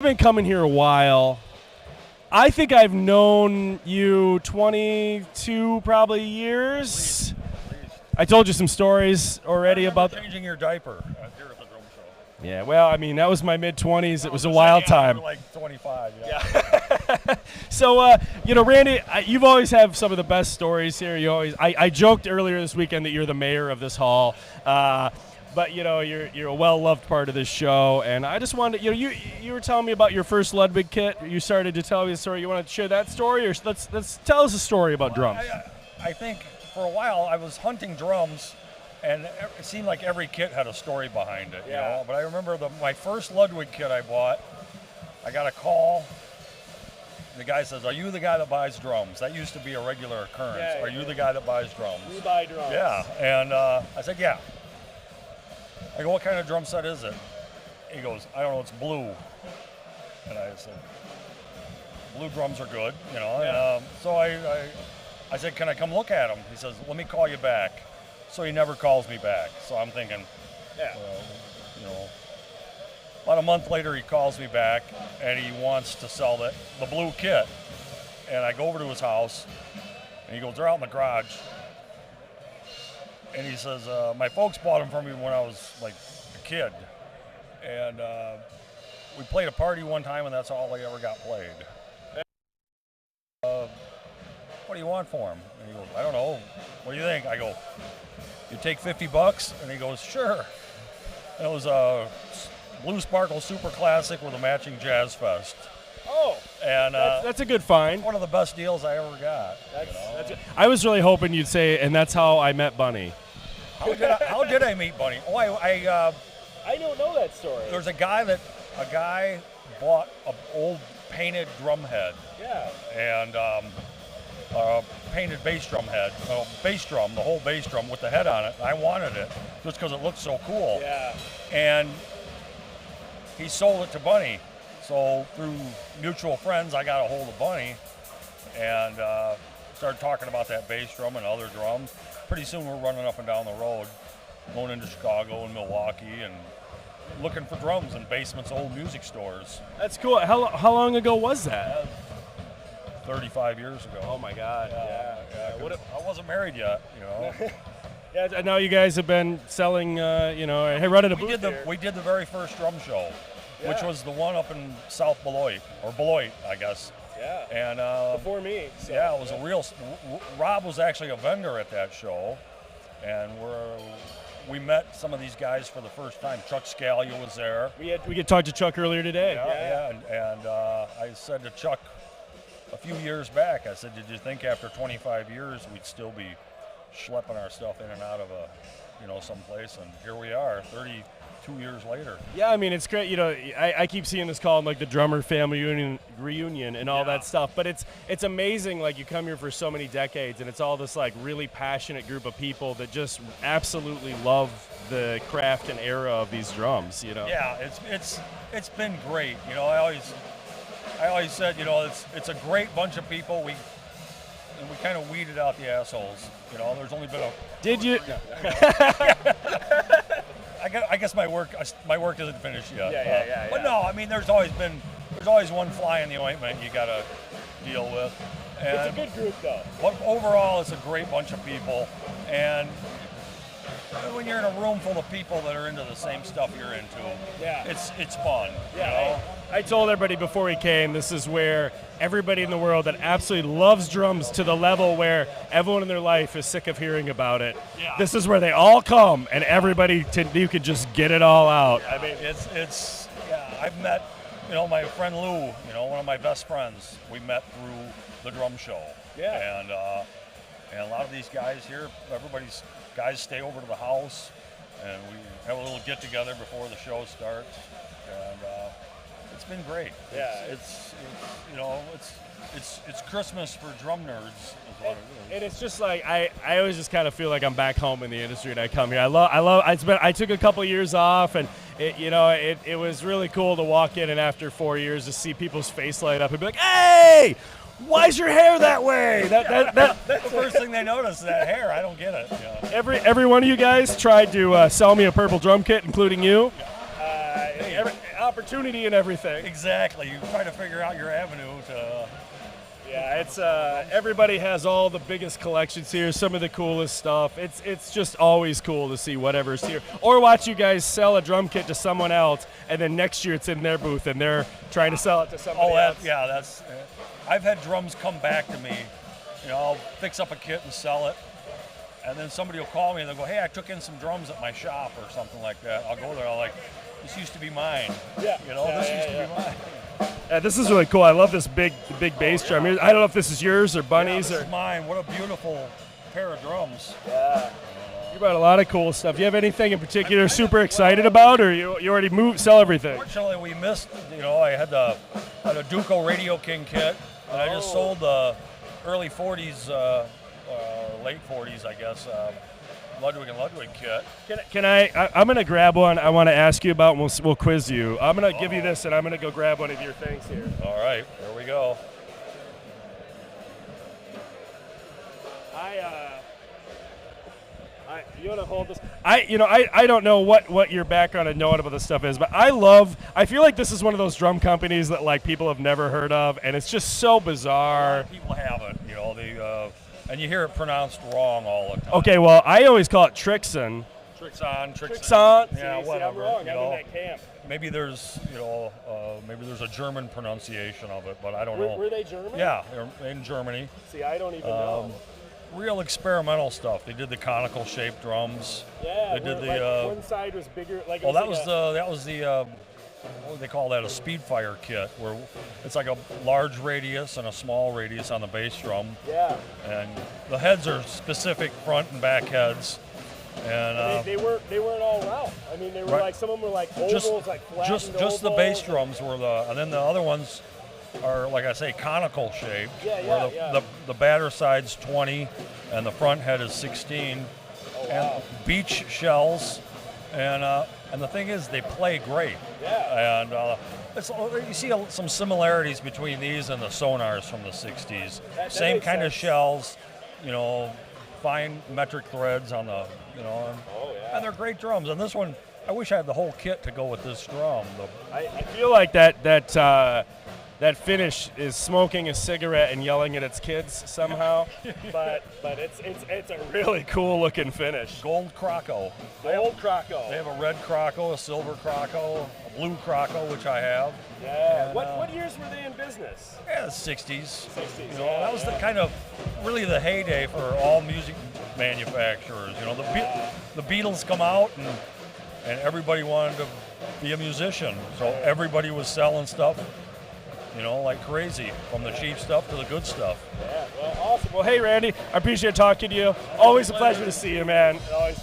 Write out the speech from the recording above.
Been coming here a while. I think I've known you 22 probably years. I told you some stories already about changing your diaper here at the drum show. Yeah, well, I mean, that was my mid-20s. It was a wild time. You were like 25. Yeah. So, Randy, you've always have some of the best stories here. I joked earlier this weekend that you're the mayor of this hall. But you're a well-loved part of this show, and I just wanted you were telling me about your first Ludwig kit. You started to tell me the story. You want to share that story, or let's tell us a story about drums. I think for a while I was hunting drums, and it seemed like every kit had a story behind it. Yeah. But I remember my first Ludwig kit I bought. I got a call. The guy says, "Are you the guy that buys drums?" That used to be a regular occurrence. Yeah, Are you the guy that buys drums? You buy drums. Yeah, and I said, "Yeah." I go, "What kind of drum set is it?" He goes, "I don't know, it's blue." And I said, "Blue drums are good, Yeah. And, so I said, "Can I come look at them?" He says, "Let me call you back." So he never calls me back. So I'm thinking, Yeah. About a month later he calls me back and he wants to sell the blue kit. And I go over to his house and he goes, "They're out in the garage." And he says, "My folks bought them for me when I was like a kid. And we played a party one time and that's all they ever got played. What do you want for them?" And he goes, "I don't know. What do you think?" I go, "You take $50? And he goes, "Sure." And it was a Blue Sparkle Super Classic with a matching Jazz Fest. Oh, and that's a good find. One of the best deals I ever got. I was really hoping you'd say, "And that's how I met Bunny." How did I meet Bunny? Oh, I don't know that story. There's a guy bought an old painted drum head. Yeah. And a painted bass drum head, the whole bass drum with the head on it. I wanted it just because it looked so cool. Yeah. And he sold it to Bunny. So through mutual friends, I got a hold of Bunny and started talking about that bass drum and other drums. Pretty soon we're running up and down the road, going into Chicago and Milwaukee and looking for drums in basements of old music stores. That's cool. How long ago was that? 35 years ago. Oh my God. Yeah. I wasn't married yet, Yeah, I know you guys have been selling, running a booth here. We did the very first drum show, which was the one up in South Beloit, or Beloit, I guess. Yeah. And before me. So, yeah, it was a real. Rob was actually a vendor at that show, and we met some of these guys for the first time. Chuck Scalia was there. We could talk to Chuck earlier today. Yeah. And I said to Chuck a few years back, I said, "Did you think after 25 years we'd still be schlepping our stuff in and out of someplace?" And here we are, 32 years later. Yeah, I mean, it's great. I keep seeing this called like the drummer family reunion and all that stuff. But it's amazing. Like you come here for so many decades, and it's all this like really passionate group of people that just absolutely love the craft and era of these drums. Yeah, it's been great. I always said, it's a great bunch of people. We kind of weeded out the assholes. There's only been a. Did you? I guess my work isn't finished yet. Yeah. But no, I mean, there's always one fly in the ointment you got to deal with. And, it's a good group, though. But overall, it's a great bunch of people, and when you're in a room full of people that are into the same stuff you're into, it's fun. Yeah. I told everybody before we came, this is where everybody in the world that absolutely loves drums to the level where everyone in their life is sick of hearing about it. Yeah. This is where they all come, and everybody, you could just get it all out. Yeah, I mean, I've met, my friend Lou, one of my best friends. We met through the drum show. Yeah. And a lot of these guys here, guys stay over to the house, and we have a little get together before the show starts, and it's been great. Yeah. It's Christmas for drum nerds, is what it is. And it's just like I always just kind of feel like I'm back home in the industry, and I come here. I took a couple years off, and it was really cool to walk in, and after 4 years to see people's face light up and be like, "Hey, why is your hair that way?" That's the first thing they notice, that hair. I don't get it. Every one of you guys tried to sell me a purple drum kit, including you. opportunity and everything. Exactly. You try to figure out your avenue to. Yeah, it's everybody has all the biggest collections here, some of the coolest stuff. It's just always cool to see whatever's here, or watch you guys sell a drum kit to someone else, and then next year it's in their booth and they're trying to sell it to somebody else. Yeah, that's. I've had drums come back to me. I'll fix up a kit and sell it, and then somebody will call me and they'll go, "Hey, I took in some drums at my shop or something like that." I'll go there. I'll like, "This used to be mine." Yeah. This used to be mine. Yeah, this is really cool. I love this big bass drum. I don't know if this is yours or Bunny's. This is mine. What a beautiful pair of drums. Yeah. You brought a lot of cool stuff. Do you have anything in particular super excited about, or you already sell everything? Fortunately, we missed. I had a Duco Radio King kit, and I just sold the early 40s, late 40s, I guess. Ludwig and Ludwig kit. I'm going to grab one I want to ask you about, and we'll quiz you. I'm going to give you this, and I'm going to go grab one of your things here. All right, here we go. You want to hold this? I don't know what your background and knowing about this stuff is, but I feel like this is one of those drum companies that like people have never heard of, and it's just so bizarre. People haven't, and you hear it pronounced wrong all the time. Okay, well, I always call it Trixon. Trixon. Yeah, See, whatever. I'm wrong. I'm in that camp. Maybe there's, maybe there's a German pronunciation of it, but I don't know. Were they German? Yeah, they're in Germany. See, I don't even know. Real experimental stuff. They did the conical shaped drums. Yeah, they did the. One side was bigger. Like that was the. What do they call that? A Speedfire kit, where it's like a large radius and a small radius on the bass drum. Yeah. And the heads are specific front and back heads. And they weren't all round. I mean, they were right. like some of them were like ovals, like flattened just the bass drums were and then the other ones are, like I say, conical shaped. Yeah, the batter side's 20 and the front head is 16. Oh, wow. And beach shells, and the thing is, they play great. Yeah. And you see some similarities between these and the sonars from the 60s. That Same makes kind sense. of shells, fine metric threads on the, and they're great drums. And this one, I wish I had the whole kit to go with this drum. I feel like that finish is smoking a cigarette and yelling at its kids somehow, but it's a really cool looking finish. Gold Croco. Gold Croco. They have a red Croco, a silver Croco, a blue Croco, which I have. Yeah. And, what years were they in business? Yeah, the 60s. 60s. That was the kind of really the heyday for all music manufacturers. The Beatles come out and everybody wanted to be a musician, so everybody was selling stuff. Like crazy, from the cheap stuff to the good stuff. Yeah, well, awesome. Well, hey, Randy, I appreciate talking to you. Always a pleasure to see you, man. Always